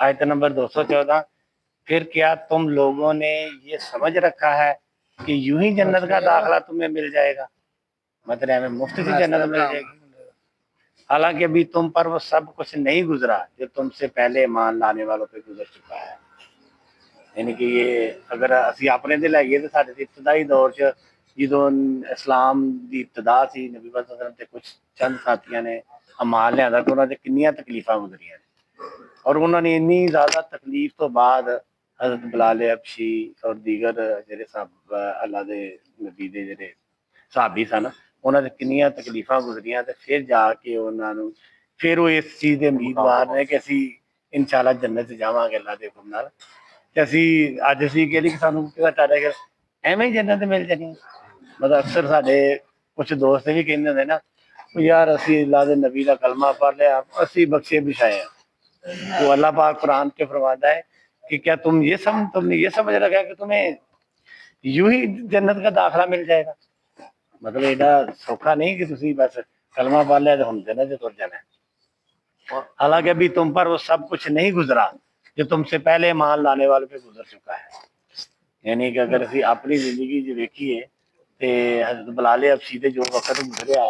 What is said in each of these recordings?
आयत नंबर 214। फिर क्या तुम लोगों ने ये समझ रखा है कि यूं ही जन्नत का दाखला तुम्हें मिल जाएगा, मतलब हमें मुफ्त से जन्नत मिल जाएगी, हालांकि अभी तुम पर वो सब कुछ नहीं गुजरा जो तुमसे पहले ईमान लाने वालों पे गुजर चुका है। यानी कि ये अगर ਅਸੀਂ ਆਪਣੇ ਤੇ ਲਾਈਏ ਤਾਂ ਸਾਡੇ ਤੇ ਇਬਤਦਾਈ ਦੌਰ 'ਚ ਜਦੋਂ ਇਸਲਾਮ ਦੀ ਇਬਤਦਾ ਸੀ, ਨਬੀ ਪਾਕ ਸੱਲੱਲਾਹੁ ਅਲੈहि ਵਸੱਲਮ ਤੇ ਕੁਝ ਚੰਦ ਸਾਥੀਆਂ ਨੇ ਅਮਾਲ ਲਿਆਂਦਾ ਤਾਂ ਉਹਨਾਂ ਤੇ ਕਿੰਨੀਆਂ ਤਕਲੀਫਾਂ ਗੁਜ਼ਰੀਆਂ ਨੇ, ਔਰ ਉਹਨਾਂ ਨੇ ਇੰਨੀ ਜ਼ਿਆਦਾ ਤਕਲੀਫ ਤੋਂ ਬਾਅਦ ਹਜ਼ਰਤ ਬਿਲਾਲ ਹਬਸ਼ੀ ਔਰ ਦੀਗਰ ਜਿਹੜੇ ਸਭ ਅੱਲਾ ਦੇ ਨਬੀ ਦੇ ਜਿਹੜੇ ਸਾਹਬੀ ਸਨ, ਉਹਨਾਂ ਦੇ ਕਿੰਨੀਆਂ ਤਕਲੀਫਾਂ ਗੁਜ਼ਰੀਆਂ ਤੇ ਫਿਰ ਜਾ ਕੇ ਉਹਨਾਂ ਨੂੰ ਫਿਰ ਉਹ ਇਸ ਚੀਜ਼ ਦੇ ਉਮੀਦਵਾਰ ਨੇ ਕਿ ਅਸੀਂ ਇਨਸ਼ਾਅੱਲਾ ਜੰਨਤ 'ਚ ਜਾਵਾਂਗੇ ਅੱਲਾ ਦੇ ਹੁਕਮ ਨਾਲ। ਤੇ ਅਸੀਂ ਅੱਜ ਅਸੀਂ ਕਹਿੰਦੇ ਕਿ ਸਾਨੂੰ ਤੁਹਾਡੇ ਐਵੇਂ ਹੀ ਜੰਨਤ ਮਿਲ ਜਾਣੀ। ਮਤਲਬ ਅਕਸਰ ਸਾਡੇ ਕੁਛ ਦੋਸਤ ਵੀ ਕਹਿੰਦੇ ਹੁੰਦੇ ਨਾ, यार असी अल्लाह के नबी का कलमा पढ़ लिया, असी बख्शे बिछाए। तो अल्लाह पाक कुरान के फरमाता है कि क्या तुमने ये समझ रखा कि तुम्हें यूं ही जन्नत का दाखला मिल जाएगा। मतलब एडा सौखा नहीं कि तुम बस कलमा पढ़ लिया तो हम जन्नत तुर जाना है। हालांकि अभी तुम पर वो सब कुछ नहीं गुजरा जो तुमसे पहले मान लाने वाले पे गुजर चुका है। यानी कि अगर असी अपनी जिंदगी च वेखीए तो हज़रत बिलाल हबशी ते जो वक्त गुजरिया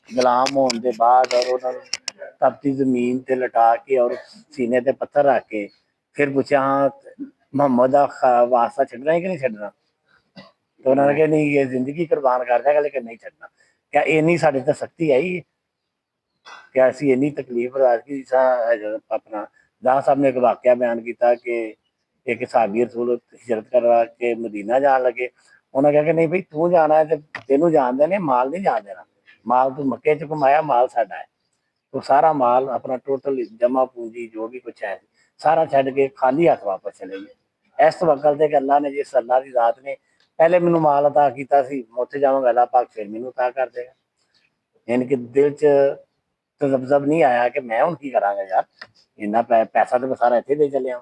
गुलाम होने के बाद और उन्होंने तपती जमीन ते लटा के और सीने ते पत्थर रख के फिर पूछा, हाँ मोहम्मद का वास्ता छड़ना है कि नहीं छड़ना। तो उन्होंने कहा नहीं, ये जिंदगी कुर्बान कर देगा लेकिन नहीं छड़ना। क्या इन्नी साढ़े ते सख्ती आई है? क्या असी इन्नी तकलीफ बर्दाश्त की? अपना जहाँ साहब ने एक वाकया बयान किया कि एक सहाबी रसूल हिजरत करवा के मदीना जान लगे, उन्होंने कहा कि नहीं भाई तू जाना है तो तेनू जान देने, माल नहीं जान देना। माल तू मक्के च कमाया, माल साडा है। तो सारा माल अपना टोटल जमा पूंजी जो भी कुछ है सारा छड़ के खाली हाथ वापस चले गए। इस वक्त तक अल्लाह ने, जिस अल्लाह की रात ने पहले मैनू माल अता किया, मैं उत्थे जावांगा, अल्लाह पाक फिर मैनू अता कर देगा। यानी कि दिल च तजब्जब नहीं आया कि मैं हूँ की करांगा यार, इन्ना पैसा तो मैं सारा इत्थे दे चलिया।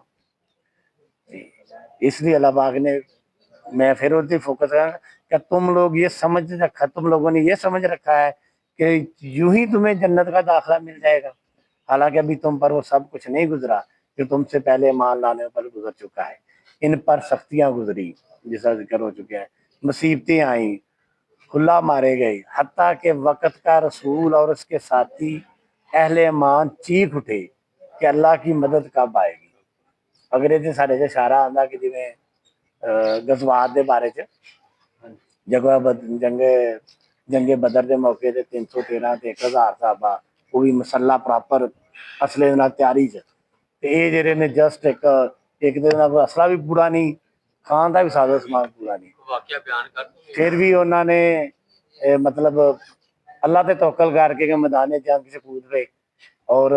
इसलिए अल्लाह पाक ने, मैं फिर उस फोकस करा क्या तुम लोग ये समझ रखा, तुम लोगों ने ये समझ रखा है कि यूं ही तुम्हें जन्नत का दाखला मिल जाएगा, हालांकि अभी तुम पर वो सब कुछ नहीं गुजरा जो तुमसे पहले मान लाने पर गुजर चुका है। इन पर सख्तियां गुजरी, जिसका जिक्र हो चुका है, मुसीबतें आई, खुला मारे गए, हत्ता के वक़्त का रसूल और उसके साथी अहले ईमान चीख उठे कि अल्लाह की मदद कब आएगी। अगर ये साढ़े च इशारा आंदा कि जिवें गज़वात के बारे च जंगे बदर के मौके ते 313 ते 1000 साहबा वो भी मसला प्रॉपर असले नाल तैयारी च, ते ये जेहड़े ने जस्ट एक दे नाल असला भी पूरा नहीं, खान का भी साजो समान पूरा नहीं, फिर भी उन्होंने मतलब अल्लाह पे तवक्कल करके मैदान जंग च कूद पे और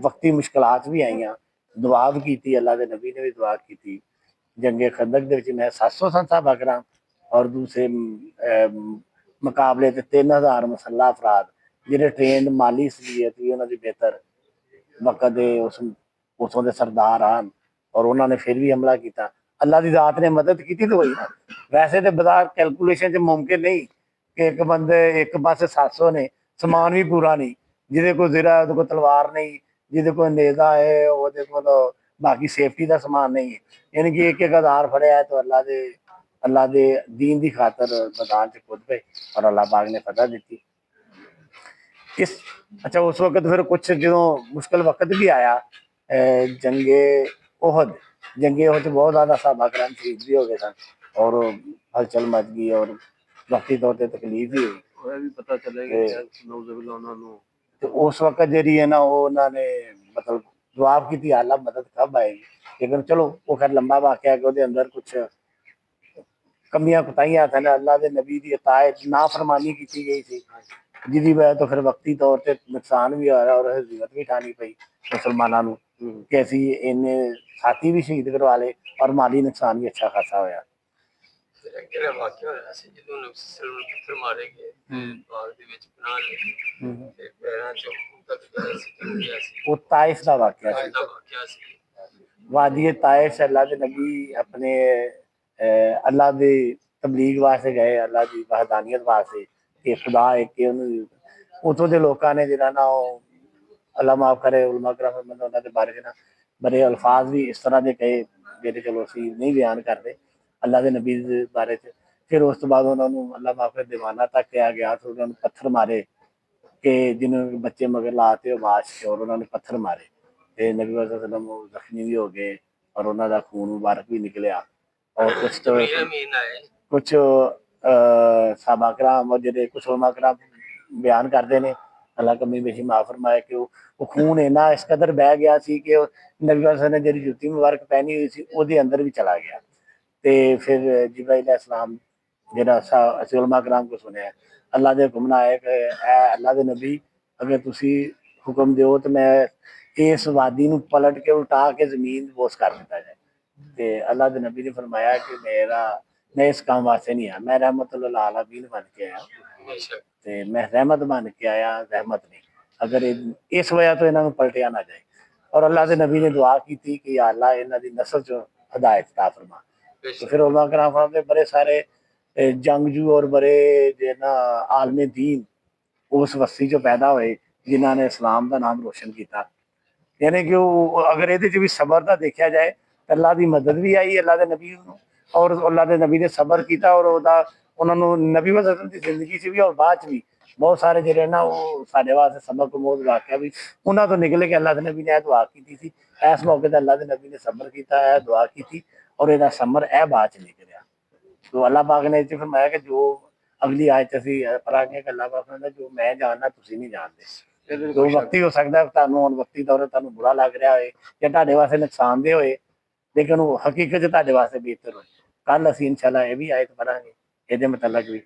वक्ती मुश्किलात भी आईयां, दुआ भी की, अल्लाह के नबी ने भी दुआ की। जंगे खंदक दे विच मैं 700 सन साहबा कराम और दूसरे मुकाबले 3000 मसला अफराद जिहड़े ट्रेन माली सलीयत भी उन्होंने बेहतर वक्त दे उस उतों के सरदार आन और उन्होंने फिर भी हमला किया। अल्लाह की जात ने मदद की तो हुई ना। वैसे तो बाजार कैलकुलेशन च मुमकिन नहीं कि एक बंदे एक पास 700 ने, समान भी पूरा नहीं, जिहदे कोल ज़रा उहदे कोल तलवार नहीं, जिहदे कोल नेज़ा है, उहदे कोल बाकी सेफ्टी का समान नहीं है। यानी कि एक एक आधार फड़िया है तो अल्लाह के दीन की खातर मैदान च कूद पे और अल्लाह पाक ने फतह दी। इस अच्छा उस वक्त फिर कुछ जो मुश्किल वक्त भी आया, जंगे ओहद बहुत ज़्यादा साहबा कराम शहीद भी हो गए सन और हलचल मच गई और वक्ती तौर पर तकलीफ भी हुई, भी पता चलेगा तो उस वक्त जी है ना वो उन्होंने मतलब जवाब की थी अल्लाह मदद कब आएगी। लेकिन चलो वो खैर लंबा वाकया है कि उसके अंदर कुछ कमियां कुताहियां थे, अल्लाह के नबी की अतायत नाफरमानी की गई थी, जिसकी वजह तो फिर वक्ती तौर पर नुकसान भी होया और हजीमत भी उठानी पई मुसलमानों कि असी इन्ने साथी भी शहीद करवा ले और माली नुकसान भी अच्छा खासा होया। वो ताइफ का वाकया, वादी ताइफ से अल्लाह के नबी अपने अल्लाह की तबलीग वास्ते गए, अल्लाह की वहदानियत वास्ते कि खुदा एक उतों के लोगों ने जिन्होंने ना अल्लाह माफ करे उलमा कराम उन्होंने बारे ना बड़े अल्फाज भी इस तरह के कहे ਜਿਹੜੇ ਚਲੋ ਅਸੀਂ ਨਹੀਂ ਬਿਆਨ ਕਰਦੇ ਅੱਲਾ ਦੇ ਨਬੀ ਦੇ ਬਾਰੇ ਚ। ਫਿਰ ਉਸ ਤੋਂ ਬਾਅਦ ਉਹਨਾਂ ਨੂੰ ਅੱਲਾ ਮਾਫ ਕਰ ਦੀਵਾਨਾ ਤੱਕ ਕਿਹਾ ਗਿਆ ਤੇ ਉਹਨਾਂ ਨੂੰ ਪੱਥਰ ਮਾਰੇ ਕਿ ਜਿਹਨੂੰ ਬੱਚੇ ਮਗਰ ਲਾਤੇ ਉਹ ਬਾਸ਼ ਔਰ ਉਹਨਾਂ ਨੇ ਪੱਥਰ ਮਾਰੇ ਤੇ ਨਬੀ ਵਸਲਮ ਜ਼ਖਮੀ ਵੀ ਹੋ ਗਏ ਔਰ ਉਹਨਾਂ ਦਾ ਖੂਨ ਮੁਬਾਰਕ ਵੀ ਨਿਕਲਿਆ ਔਰ ਕੁਛ ਸਾਹਬਾ ਕਰਾਮ ਔਰ ਜਿਹੜੇ ਕੁਛ ਉਲਮਾ ਕਰਾਮ ਬਿਆਨ ਕਰਦੇ ਨੇ ਅੱਲਾ ਕਮੀ ਬੇਸ਼ੀ ਮਾਫ ਫਰਮਾਏ ਕਿ ਉਹ ਖੂਨ ਇੰਨਾ ਇਸ ਕਦਰ ਬਹਿ ਗਿਆ ਸੀ ਕਿ ਨਬੀ ਵਸਲਮ ਨੇ ਜਿਹੜੀ ਜੁੱਤੀ ਮੁਬਾਰਕ ਪਹਿਨੀ ਹੋਈ ਸੀ ਉਹਦੇ ਅੰਦਰ ਵੀ ਚਲਾ ਗਿਆ ਤੇ ਫਿਰ ਜਿਬਰਾਈਲ ਇਸਲਾਮ ਜਿਹੜਾ ਅਸੀਂ ਉਲਮਾ ਕਰਾਮ ਕੋ ਸੁਣਿਆ ਅੱਲਾ ਦੇ ਹੁਕਮ ਨਾਲ ਆਇਆ ਕਿ ਅੱਲਾ ਦੇ ਨਬੀ ਅਗਰ ਤੁਸੀਂ ਹੁਕਮ ਦਿਓ ਤਾਂ ਮੈਂ ਇਸ ਵਾਦੀ ਨੂੰ ਪਲਟ ਕੇ ਉਲਟਾ ਕੇ ਜ਼ਮੀਨ ਬੋਸ ਕਰ ਦਿੱਤਾ ਜਾਏ ਤੇ ਅੱਲਾ ਦੇ ਨਬੀ ਨੇ ਫਰਮਾਇਆ ਕਿ मैं इस काम वास्ते नहीं आया मैं रहमतुल्लिल आलमीन बन के आया ਤੇ ਮੈਂ ਰਹਿਮਤ ਬਣ ਕੇ ਆਇਆ ਰਹਿਮਤ ਨਹੀਂ ਅਗਰ ਇਸ ਵਜ੍ਹਾ ਤੋਂ ਇਹਨਾਂ ਨੂੰ ਪਲਟਿਆ ਨਾ ਜਾਏ ਔਰ ਅੱਲਾ ਦੇ ਨਬੀ ਨੇ ਦੁਆ ਕੀਤੀ ਕਿ ਯਾ ਅੱਲਾ ਇਹਨਾਂ ਦੀ ਨਸਲ ਚ ਹਦਾਇਤ ਤਾ ਫਰਮਾ तो फिर उलमा कराम के बड़े सारे जंगजू और बड़े जो ना आलमे दीन उस बस्ती चो पैदा हुए जिन्होंने इस्लाम का नाम रोशन किया यानी कि अगर ये भी सबर का देखा जाए तो अल्लाह की मदद भी आई अल्लाह के नबी और अल्लाह के नबी ने सबर किया और उन्होंने नबी वसल्लम की जिंदगी से भी और बाद भी बहुत सारे जो ना वो साढ़े वास्ते सबक मोद वाक्य भी उन्होंने तो निकले कि अल्लाह के नबी ने दुआ की थी इस मौके पर अल्लाह के नबी ने सबर किया दुआ की थी और ਇਹਦਾ ਸਮਰ ਇਹ ਬਾਅਦ ਚ ਨਿਕਲਿਆ तो अल्लाह पाक ने इसे फरमाया कि जो अगली आयत ਅਸੀਂ ਪੜਾਂਗੇ ਕਿ ਅੱਲਾਹ ਪਾਕ ਨੇ ਜੋ ਮੈਂ ਜਾਣਦਾ ਤੁਸੀਂ ਨਹੀਂ ਜਾਣਦੇ ਜੋ ਵਕਤੀ ਹੋ ਸਕਦਾ ਤੁਹਾਨੂੰ ਹੁਣ ਵਕਤੀ ਤੌਰ ਤੇ ਤੁਹਾਨੂੰ ਬੁਰਾ ਲੱਗ ਰਿਹਾ ਹੋਏ ਜਾਂ ਤੁਹਾਡੇ ਵਾਸਤੇ ਨੁਕਸਾਨਦੇਹ ਹੋਏ ਲੇਕਿਨ ਉਹ ਹਕੀਕਤ ਚ ਤੁਹਾਡੇ ਵਾਸਤੇ ਬਿਹਤਰ ਹੋਏ ਕੱਲ ਅਸੀਂ ਇਨਸ਼ਾਅੱਲਾ ਇਹ ਵੀ ਆਇਤ ਪੜਾਂਗੇ ਇਹਦੇ ਮੁਤਲਕ ਵੀ